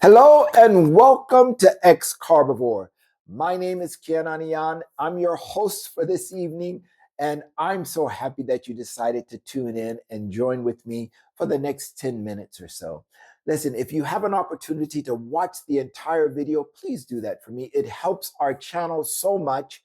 Hello and welcome to X-Carbovore. My name is Kian Anian. I'm your host for this evening, and I'm so happy that you decided to tune in and join with me for the next 10 minutes or so. Listen, if you have an opportunity to watch the entire video, please do that for me. It helps our channel so much.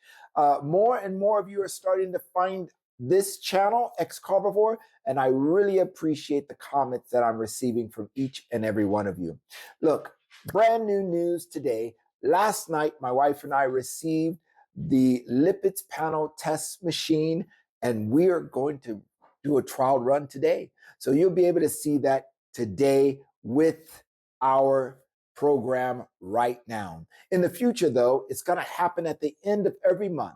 More and more of you are starting to find this channel, X-Carbovore, and I really appreciate the comments that I'm receiving from each and every one of you. Look, brand new news today. Last night, my wife and I received the Lipids Panel test machine, and we are going to do a trial run today. So you'll be able to see that today with our program right now. In the future, though, it's going to happen at the end of every month.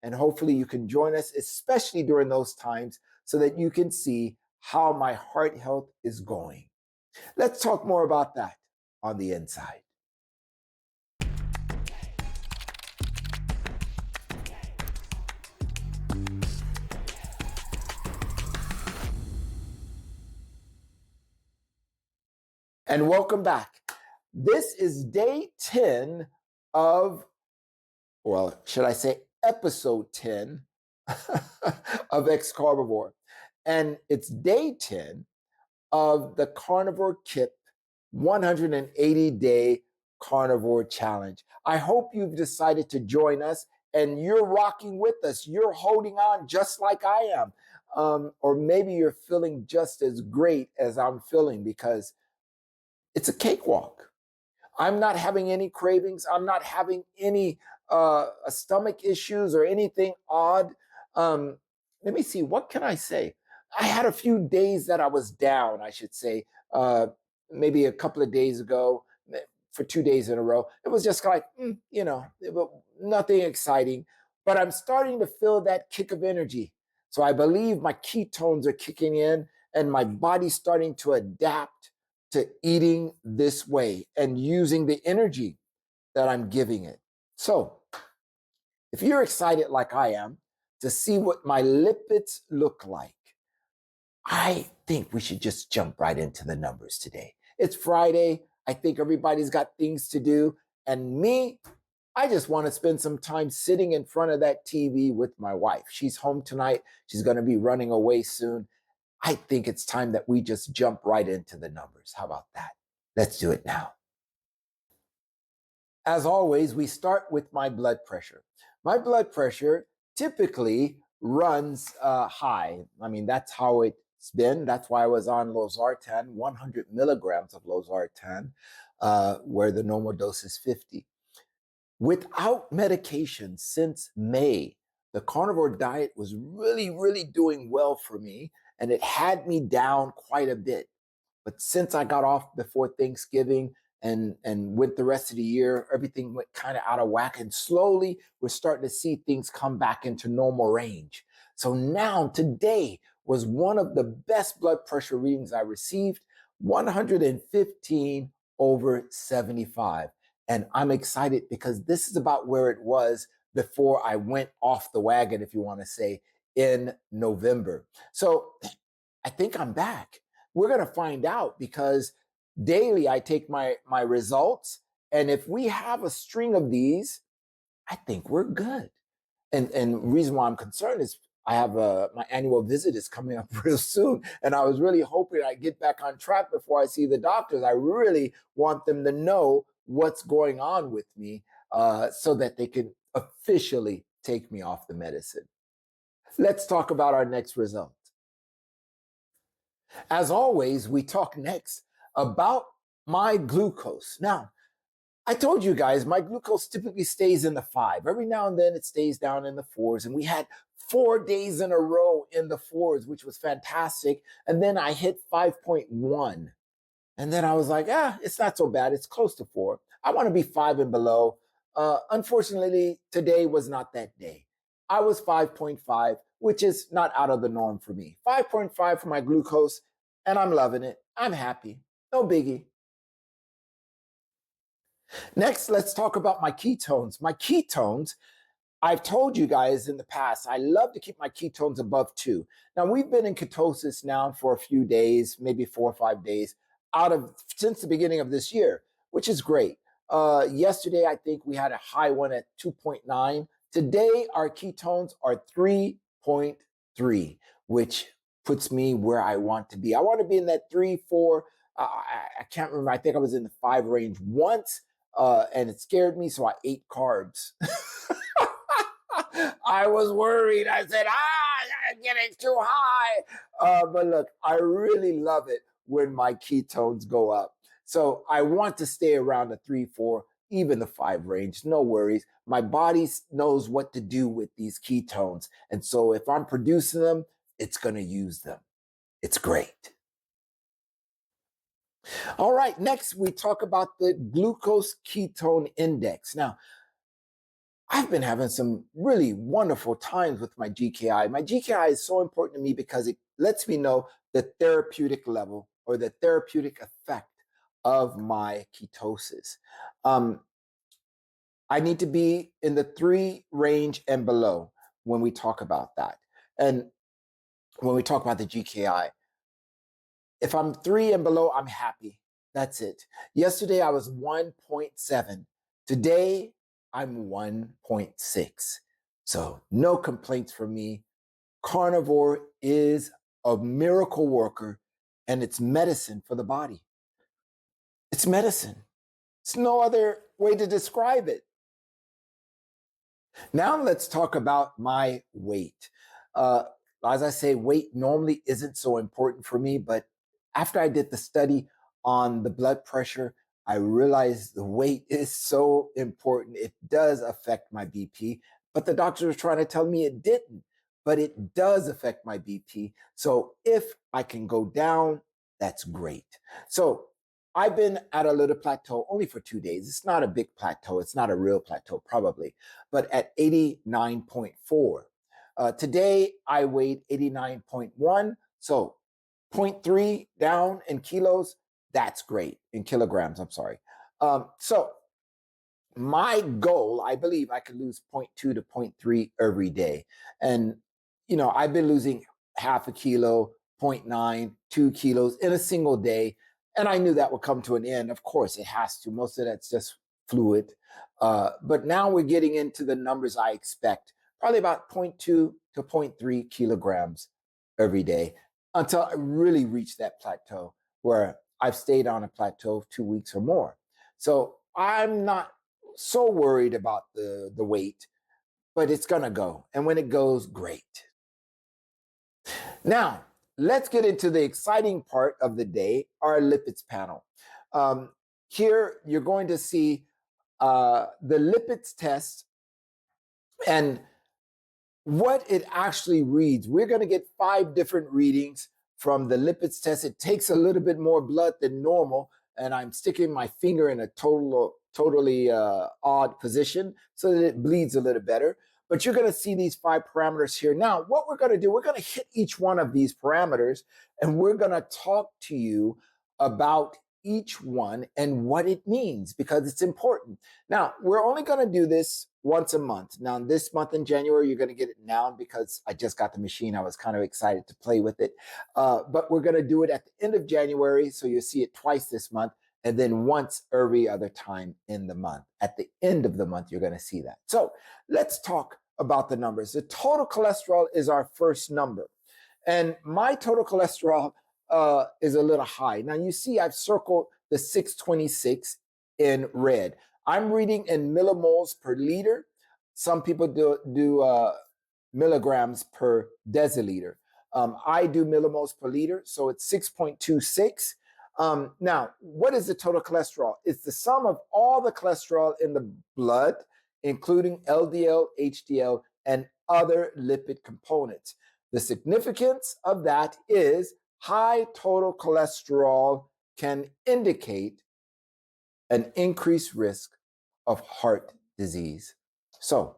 And hopefully you can join us, especially during those times, so that you can see how my heart health is going. Let's talk more about that on the inside. And welcome back. This is day 10 of, well, should I say episode 10 of X-Carbovore. And it's day 10 of the Carnivore Kip 180-day carnivore challenge. I hope you've decided to join us and you're rocking with us. You're holding on just like I am. Or maybe you're feeling just as great as I'm feeling because it's a cakewalk. I'm not having any cravings. I'm not having any stomach issues or anything odd. Let me see. What can I say? I had a few days that I was down, I should say, maybe a couple of days ago, for 2 days in a row. It was just like, nothing exciting. But I'm starting to feel that kick of energy. So I believe my ketones are kicking in and my body's starting to adapt to eating this way and using the energy that I'm giving it. So if you're excited like I am to see what my lipids look like, I think we should just jump right into the numbers today. It's Friday. I think everybody's got things to do. And me, I just want to spend some time sitting in front of that TV with my wife. She's home tonight. She's going to be running away soon. I think it's time that we just jump right into the numbers. How about that? Let's do it now. As always, we start with my blood pressure. My blood pressure typically runs high. I mean, that's how it's been. That's why I was on losartan, 100 milligrams of losartan, where the normal dose is 50. Without medication since May, the carnivore diet was really doing well for me, and it had me down quite a bit. But since I got off before Thanksgiving and went the rest of the year, everything went kind of out of whack. And slowly, we're starting to see things come back into normal range. So now, today was one of the best blood pressure readings I received, 115/75. And I'm excited because this is about where it was before I went off the wagon, if you want to say, in November. So I think I'm back. We're going to find out because daily I take my results. And if we have a string of these, I think we're good. And reason why I'm concerned is I have my annual visit is coming up real soon. And I was really hoping I get back on track before I see the doctors. I really want them to know what's going on with me so that they can officially take me off the medicine. Let's talk about our next result. As always, we talk next about my glucose. Now, I told you guys my glucose typically stays in the 5. Every now and then it stays down in the 4s. And we had 4 days in a row in the 4s, which was fantastic. And then I hit 5.1. And then I was like, it's not so bad. It's close to 4. I want to be 5 and below. Unfortunately, today was not that day. I was 5.5, which is not out of the norm for me. 5.5 for my glucose, and I'm loving it. I'm happy. No biggie. Next, let's talk about my ketones. My ketones, I've told you guys in the past, I love to keep my ketones above 2. Now, we've been in ketosis now for a few days, maybe 4 or 5 days, since the beginning of this year. which is great. Yesterday, I think we had a high one at 2.9. Today, our ketones are 3.3, which puts me where I want to be. I want to be in that 3, 4. I can't remember. I think I was in the 5 range once, and it scared me, so I ate carbs. I was worried. I said, I'm getting too high. But look, I really love it when my ketones go up. So I want to stay around the 3, 4, even the 5 range. No worries. My body knows what to do with these ketones. And so if I'm producing them, it's going to use them. It's great. All right, next we talk about the glucose ketone index. Now, I've been having some really wonderful times with my GKI. My GKI is so important to me because it lets me know the therapeutic level or the therapeutic effect of my ketosis. I need to be in the 3 range and below when we talk about that. And when we talk about the GKI, if I'm 3 and below, I'm happy. That's it. Yesterday, I was 1.7. Today, I'm 1.6. So no complaints from me. Carnivore is a miracle worker, and it's medicine for the body. It's medicine. It's no other way to describe it. Now let's talk about my weight. As I say, weight normally isn't so important for me, but after I did the study on the blood pressure, I realized the weight is so important. It does affect my BP, but the doctor was trying to tell me it didn't, but it does affect my BP. So if I can go down, that's great. So I've been at a little plateau only for 2 days. It's not a big plateau. It's not a real plateau, probably, but at 89.4. Today, I weighed 89.1. So 0.3 down in kilos. That's great. In kilograms, I'm sorry. So my goal, I believe I could lose 0.2 to 0.3 every day. And, I've been losing half a kilo, 0.9, 2 kilos in a single day. And I knew that would come to an end. Of course, it has to. Most of that's just fluid. But now we're getting into the numbers I expect, probably about 0.2 to 0.3 kilograms every day until I really reach that plateau where I've stayed on a plateau of 2 weeks or more. So I'm not so worried about the weight, but it's going to go. And when it goes, great. Now, let's get into the exciting part of the day, our lipids panel. Here, you're going to see the lipids test and what it actually reads. We're going to get 5 different readings from the lipids test. It takes a little bit more blood than normal, and I'm sticking my finger in a totally odd position so that it bleeds a little better. But you're going to see these 5 parameters here. Now, what we're going to do, we're going to hit each one of these parameters, and we're going to talk to you about each one and what it means because it's important. Now, we're only going to do this once a month. Now, this month in January, you're going to get it now because I just got the machine. I was kind of excited to play with it. But we're going to do it at the end of January, so you'll see it twice this month, and then once every other time in the month. At the end of the month, you're going to see that. So let's talk about the numbers. The total cholesterol is our first number. And my total cholesterol is a little high. Now, you see I've circled the 626 in red. I'm reading in millimoles per liter. Some people do milligrams per deciliter. I do millimoles per liter, so it's 6.26. Now, what is the total cholesterol? It's the sum of all the cholesterol in the blood, including LDL, HDL, and other lipid components. The significance of that is high total cholesterol can indicate an increased risk of heart disease. So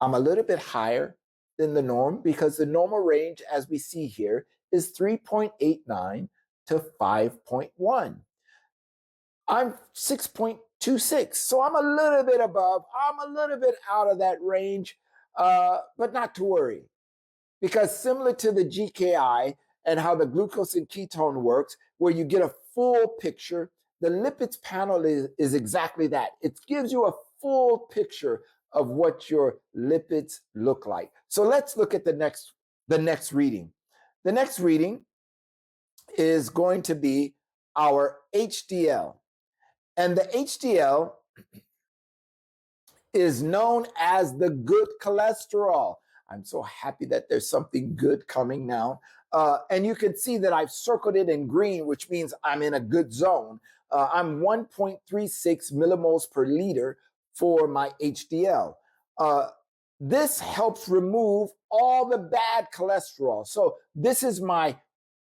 I'm a little bit higher than the norm because the normal range, as we see here, is 3.89 to 5.1. I'm 6.26, so I'm a little bit above. I'm a little bit out of that range, but not to worry. Because similar to the GKI and how the glucose and ketone works, where you get a full picture, the lipids panel is exactly that. It gives you a full picture of what your lipids look like. So let's look at the next reading. The next reading is going to be our HDL. And the HDL is known as the good cholesterol. I'm so happy that there's something good coming now. And you can see that I've circled it in green, which means I'm in a good zone. I'm 1.36 millimoles per liter for my HDL. This helps remove all the bad cholesterol. So this is my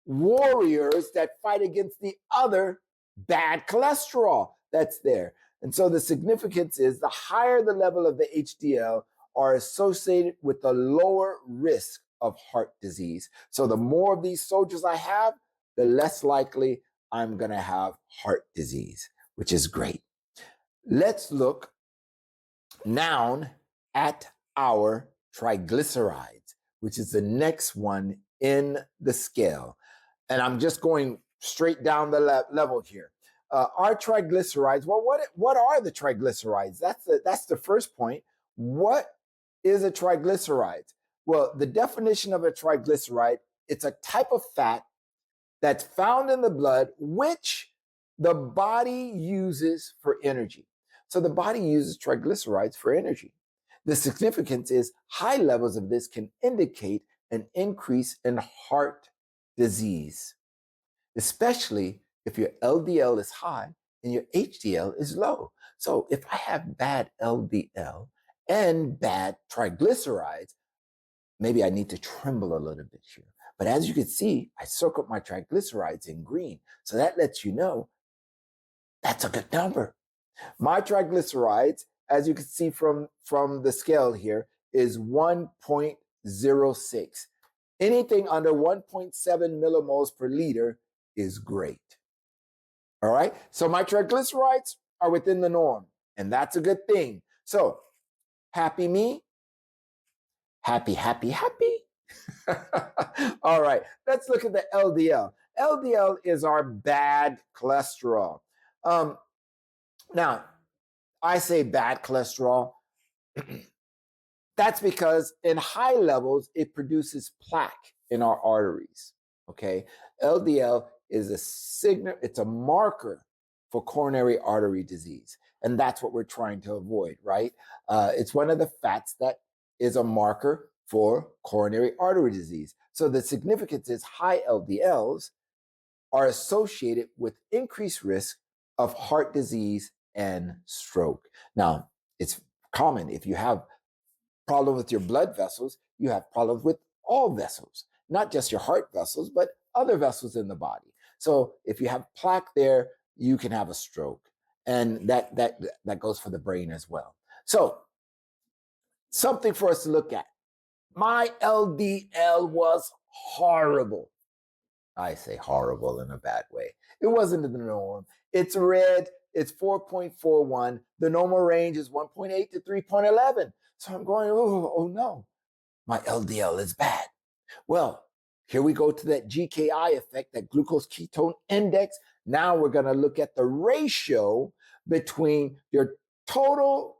warriors that fight against the other bad cholesterol that's there. And so the significance is the higher the level of the HDL are associated with a lower risk of heart disease. So the more of these soldiers I have, the less likely I'm going to have heart disease, which is great. Let's look now at our triglycerides, which is the next one in the scale. And I'm just going straight down the level here. Our triglycerides, well, what are the triglycerides? That's the first point. What is a triglyceride? Well, the definition of a triglyceride, it's a type of fat that's found in the blood, which the body uses for energy. So the body uses triglycerides for energy. The significance is high levels of this can indicate an increase in heart disease, especially if your LDL is high and your HDL is low. So if I have bad LDL and bad triglycerides, maybe I need to tremble a little bit here. But as you can see, I circled my triglycerides in green. So that lets you know that's a good number. My triglycerides, as you can see from the scale here, is 1.06. Anything under 1.7 millimoles per liter is great. All right. So my triglycerides are within the norm, and that's a good thing. So happy me. Happy, happy, happy. All right. Let's look at the LDL. LDL is our bad cholesterol. Now, I say bad cholesterol. That's because in high levels, it produces plaque in our arteries. Okay. LDL is a signal, it's a marker for coronary artery disease. And that's what we're trying to avoid, right? It's one of the fats that is a marker for coronary artery disease. So the significance is high LDLs are associated with increased risk of heart disease and stroke. Now, it's common if you have problem with your blood vessels, you have problems with all vessels, not just your heart vessels, but other vessels in the body. So if you have plaque there, you can have a stroke. And that goes for the brain as well. So something for us to look at. My LDL was horrible. I say horrible in a bad way. It wasn't the norm. It's red. It's 4.41. The normal range is 1.8 to 3.11. So I'm going, oh no, my LDL is bad. Well, here we go to that GKI effect, that glucose ketone index. Now we're going to look at the ratio between your total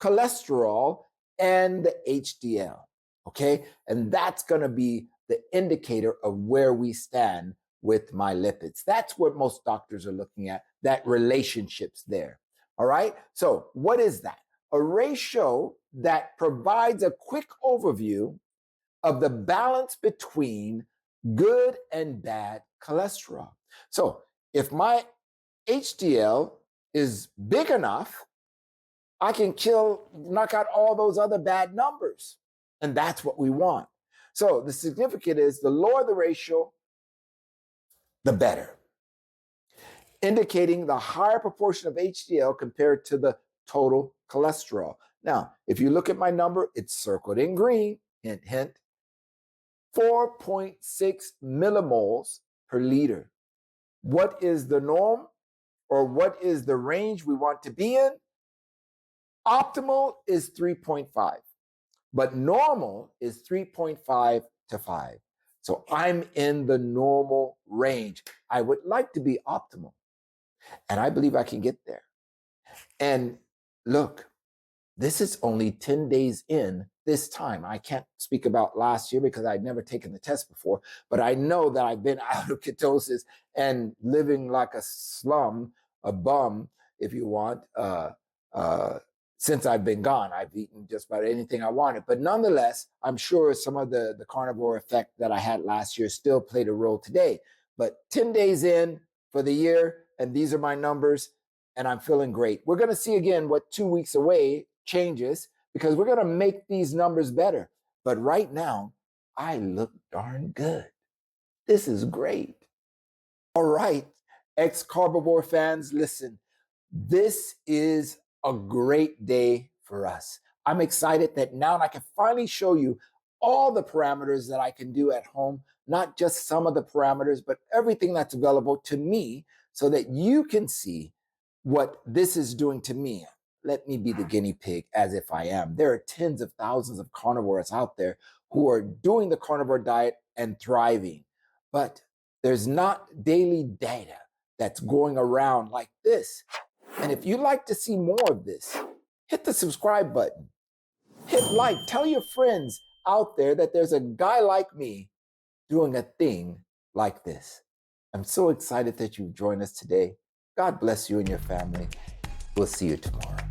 cholesterol and the HDL. Okay. And that's going to be the indicator of where we stand with my lipids. That's what most doctors are looking at, that relationship's there. All right. So what is that? A ratio that provides a quick overview of the balance between good and bad cholesterol. So if my HDL is big enough, I can knock out all those other bad numbers. And that's what we want. So the significance is the lower the ratio, the better, indicating the higher proportion of HDL compared to the total cholesterol. Now, if you look at my number, it's circled in green, hint, hint, 4.6 millimoles per liter. What is the norm, or what is the range we want to be in? Optimal is 3.5, but normal is 3.5 to 5. So I'm in the normal range. I would like to be optimal. And I believe I can get there. And look, this is only 10 days in this time. I can't speak about last year because I'd never taken the test before, but I know that I've been out of ketosis and living like a slum, a bum, if you want, since I've been gone. I've eaten just about anything I wanted. But nonetheless, I'm sure some of the carnivore effect that I had last year still played a role today. But 10 days in for the year, and these are my numbers, and I'm feeling great. We're going to see again what 2 weeks away changes because we're going to make these numbers better. But right now, I look darn good. This is great. All right, X-Carbovore fans, listen, this is a great day for us. I'm excited that now I can finally show you all the parameters that I can do at home, not just some of the parameters, but everything that's available to me so that you can see what this is doing to me. Let me be the guinea pig as if I am. There are tens of thousands of carnivores out there who are doing the carnivore diet and thriving, but there's not daily data that's going around like this. And if you'd like to see more of this, hit the subscribe button, hit like, tell your friends out there that there's a guy like me doing a thing like this. I'm so excited that you've joined us today. God bless you and your family. We'll see you tomorrow.